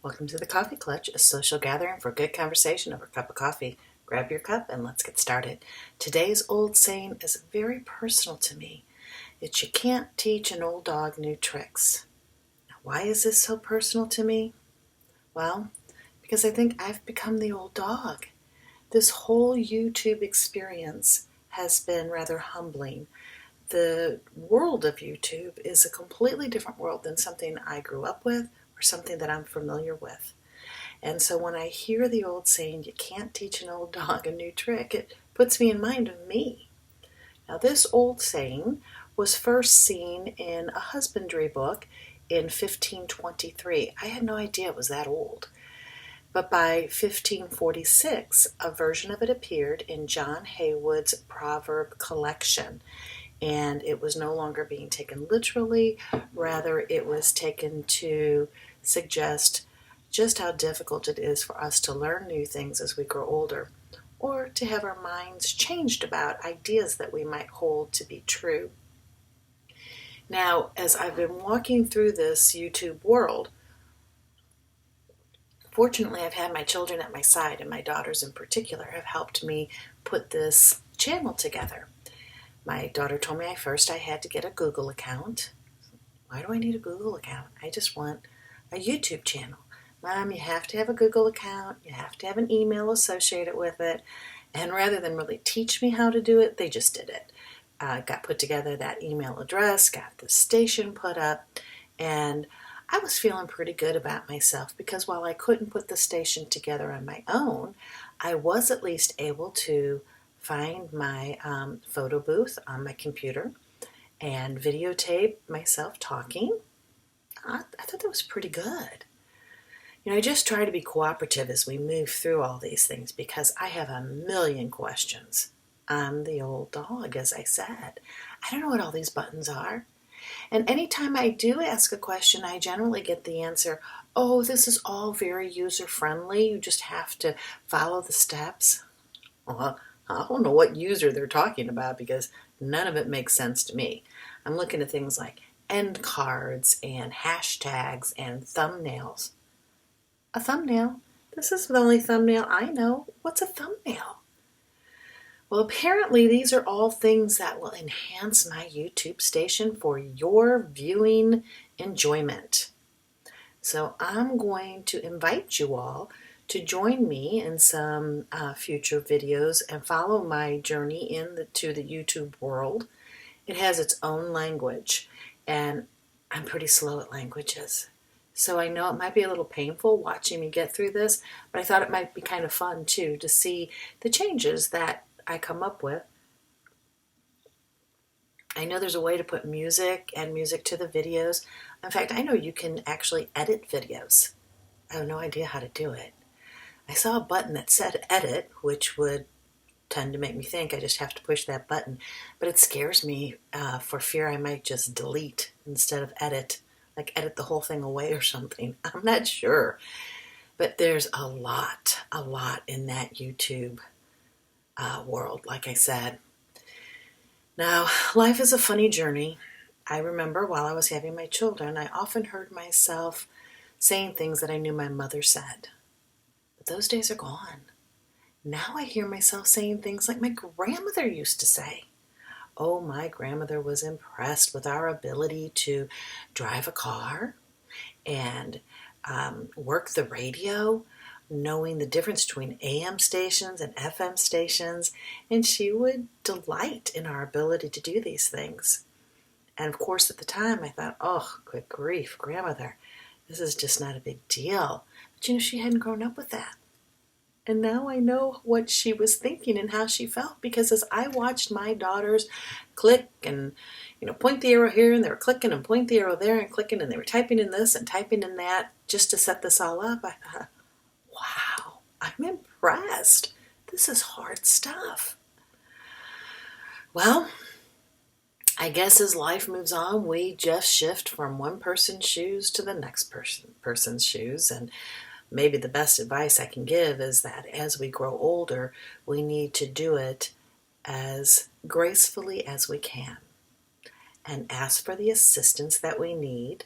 Welcome to the Coffee Clutch, a social gathering for good conversation over a cup of coffee. Grab your cup and let's get started. Today's old saying is very personal to me. It's you can't teach an old dog new tricks. Now, why is this so personal to me? Well, because I think I've become the old dog. This whole YouTube experience has been rather humbling. The world of YouTube is a completely different world than something I grew up with or something that I'm familiar with. And so when I hear the old saying, you can't teach an old dog a new trick, it puts me in mind of me. Now, this old saying was first seen in a husbandry book in 1523. I had no idea it was that old. But by 1546, a version of it appeared in John Haywood's Proverb collection. And it was no longer being taken literally, rather, it was taken to suggest just how difficult it is for us to learn new things as we grow older, or to have our minds changed about ideas that we might hold to be true. Now, as I've been walking through this YouTube world, fortunately, I've had my children at my side, and my daughters in particular have helped me put this channel together. My daughter told me I had to get a Google account. Why do I need a Google account? I just want a YouTube channel. Mom, you have to have a Google account. You have to have an email associated with it. And rather than really teach me how to do it, they just did it. Got put together that email address, got the station put up, and I was feeling pretty good about myself because while I couldn't put the station together on my own, I was at least able to find my photo booth on my computer and videotape myself talking. I thought that was pretty good. I just try to be cooperative as we move through all these things because I have a million questions. I'm the old dog, as I said. I don't know what all these buttons are. And anytime I do ask a question, I generally get the answer, oh, this is all very user-friendly. You just have to follow the steps. Well, I don't know what user they're talking about because none of it makes sense to me. I'm looking at things like end cards and hashtags and thumbnails. A thumbnail? This is the only thumbnail I know. What's a thumbnail? Well, apparently these are all things that will enhance my YouTube station for your viewing enjoyment. So I'm going to invite you all to join me in some future videos and follow my journey to the YouTube world. It has its own language, and I'm pretty slow at languages. So I know it might be a little painful watching me get through this, but I thought it might be kind of fun too to see the changes that I come up with. I know there's a way to put music to the videos. In fact, I know you can actually edit videos. I have no idea how to do it. I saw a button that said edit, which would tend to make me think I just have to push that button. But it scares me for fear I might just delete instead of edit, like edit the whole thing away or something. I'm not sure. But there's a lot in that YouTube world, like I said. Now, life is a funny journey. I remember while I was having my children, I often heard myself saying things that I knew my mother said. But those days are gone. Now I hear myself saying things like my grandmother used to say. Oh, my grandmother was impressed with our ability to drive a car and work the radio, knowing the difference between AM stations and FM stations, and she would delight in our ability to do these things. And of course, at the time, I thought, oh, good grief, grandmother, this is just not a big deal. But she hadn't grown up with that. And now I know what she was thinking and how she felt, because as I watched my daughters click and, point the arrow here, and they were clicking and point the arrow there and clicking, and they were typing in this and typing in that just to set this all up, I thought, wow, I'm impressed. This is hard stuff. Well, I guess as life moves on, we just shift from one person's shoes to the next person's shoes, and maybe the best advice I can give is that as we grow older, we need to do it as gracefully as we can and ask for the assistance that we need,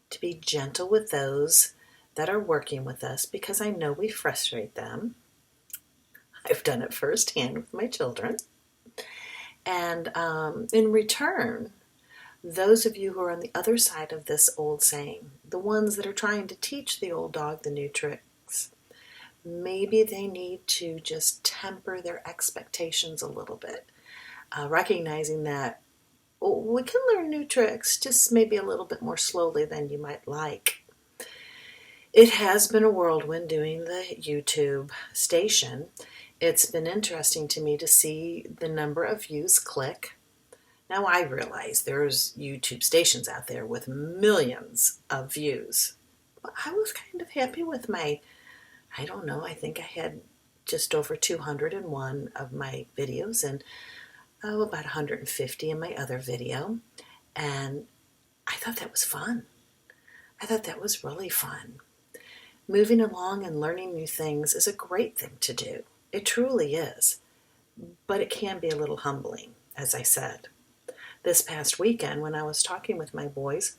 to be gentle with those that are working with us because I know we frustrate them. I've done it firsthand with my children. And in return, those of you who are on the other side of this old saying, the ones that are trying to teach the old dog the new tricks, maybe they need to just temper their expectations a little bit, recognizing that we can learn new tricks, just maybe a little bit more slowly than you might like. It has been a whirlwind doing the YouTube station. It's been interesting to me to see the number of views click. Now I realize there's YouTube stations out there with millions of views. But I was kind of happy with my, I don't know, I think I had just over 201 of my videos and about 150 in my other video. And I thought that was fun. I thought that was really fun. Moving along and learning new things is a great thing to do. It truly is. But it can be a little humbling, as I said. This past weekend, when I was talking with my boys,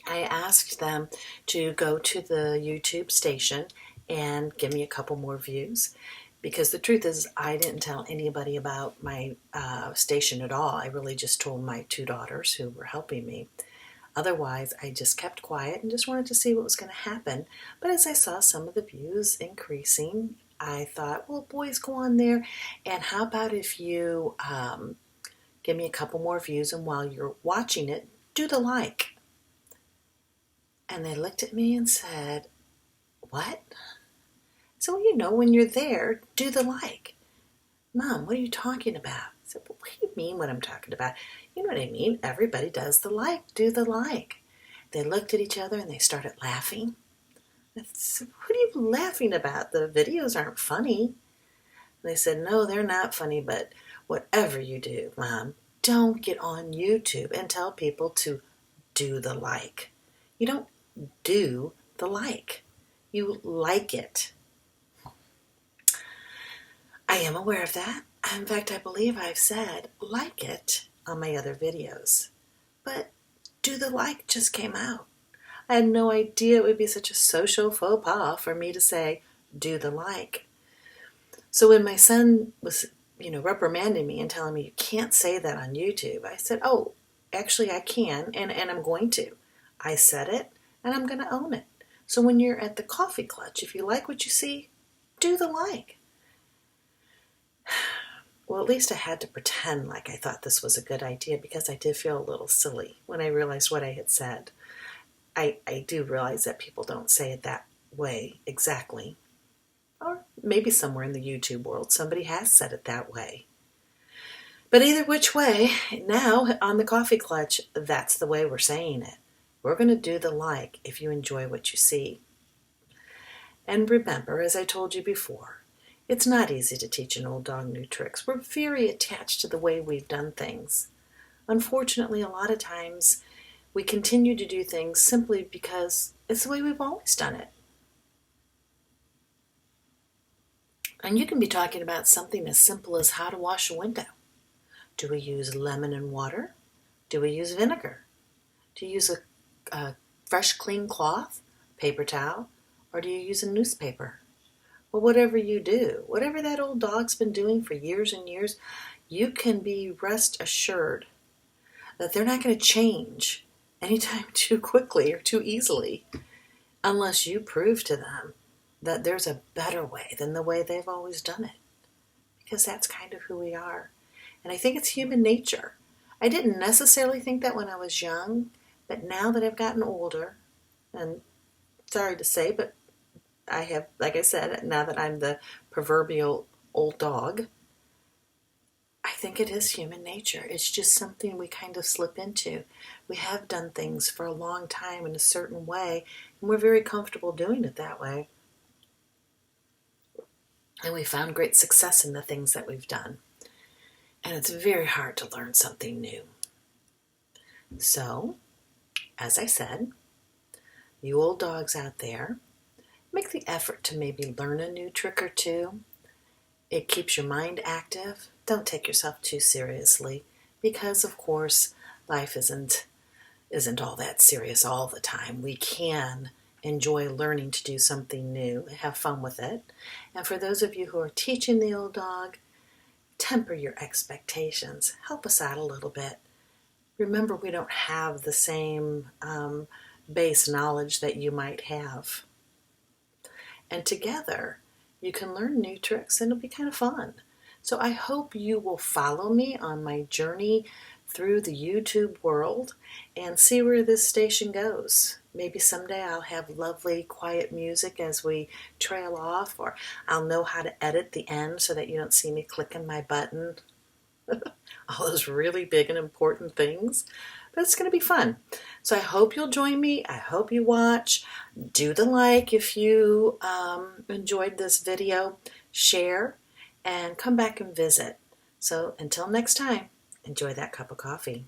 I asked them to go to the YouTube station and give me a couple more views. Because the truth is, I didn't tell anybody about my station at all. I really just told my two daughters who were helping me. Otherwise, I just kept quiet and just wanted to see what was going to happen. But as I saw some of the views increasing, I thought, well, boys, go on there. And how about if you give me a couple more views, and while you're watching it, do the like. And they looked at me and said, what? So, when you're there, do the like. Mom, what are you talking about? I said, well, what do you mean what I'm talking about? You know what I mean? Everybody does the like. Do the like. They looked at each other and they started laughing. I said, what are you laughing about? The videos aren't funny. And they said, no, they're not funny, but whatever you do, Mom, don't get on YouTube and tell people to do the like. You don't do the like. You like it. I am aware of that. In fact, I believe I've said like it on my other videos. But do the like just came out. I had no idea it would be such a social faux pas for me to say do the like. So when my son was, reprimanding me and telling me you can't say that on YouTube, I said, oh, actually I can, and I'm going to. I said it, and I'm going to own it. So when you're at the coffee clutch, if you like what you see, do the like. Well, at least I had to pretend like I thought this was a good idea because I did feel a little silly when I realized what I had said. I do realize that people don't say it that way exactly. Or maybe somewhere in the YouTube world somebody has said it that way. But either which way, now on the coffee clutch, that's the way we're saying it. We're going to do the like if you enjoy what you see. And remember, as I told you before, it's not easy to teach an old dog new tricks. We're very attached to the way we've done things. Unfortunately, a lot of times we continue to do things simply because it's the way we've always done it. And you can be talking about something as simple as how to wash a window. Do we use lemon and water? Do we use vinegar? Do you use a fresh, clean cloth, paper towel, or do you use a newspaper? Well, whatever you do, whatever that old dog's been doing for years and years, you can be rest assured that they're not going to change anytime too quickly or too easily unless you prove to them that there's a better way than the way they've always done it. Because that's kind of who we are. And I think it's human nature. I didn't necessarily think that when I was young, but now that I've gotten older, and sorry to say, but I have, like I said, now that I'm the proverbial old dog, I think it is human nature. It's just something we kind of slip into. We have done things for a long time in a certain way, and we're very comfortable doing it that way. And we found great success in the things that we've done. And it's very hard to learn something new. So, as I said, you old dogs out there, make the effort to maybe learn a new trick or two. It keeps your mind active. Don't take yourself too seriously because, of course, life isn't isn't all that serious all the time. We can enjoy learning to do something new, have fun with it. And for those of you who are teaching the old dog, temper your expectations. Help us out a little bit. Remember, we don't have the same base knowledge that you might have. And together, you can learn new tricks and it'll be kind of fun. So I hope you will follow me on my journey through the YouTube world and see where this station goes. Maybe someday I'll have lovely, quiet music as we trail off, or I'll know how to edit the end so that you don't see me clicking my button. All those really big and important things. But it's going to be fun. So I hope you'll join me. I hope you watch. Do the like if you enjoyed this video. Share and come back and visit. So until next time, enjoy that cup of coffee.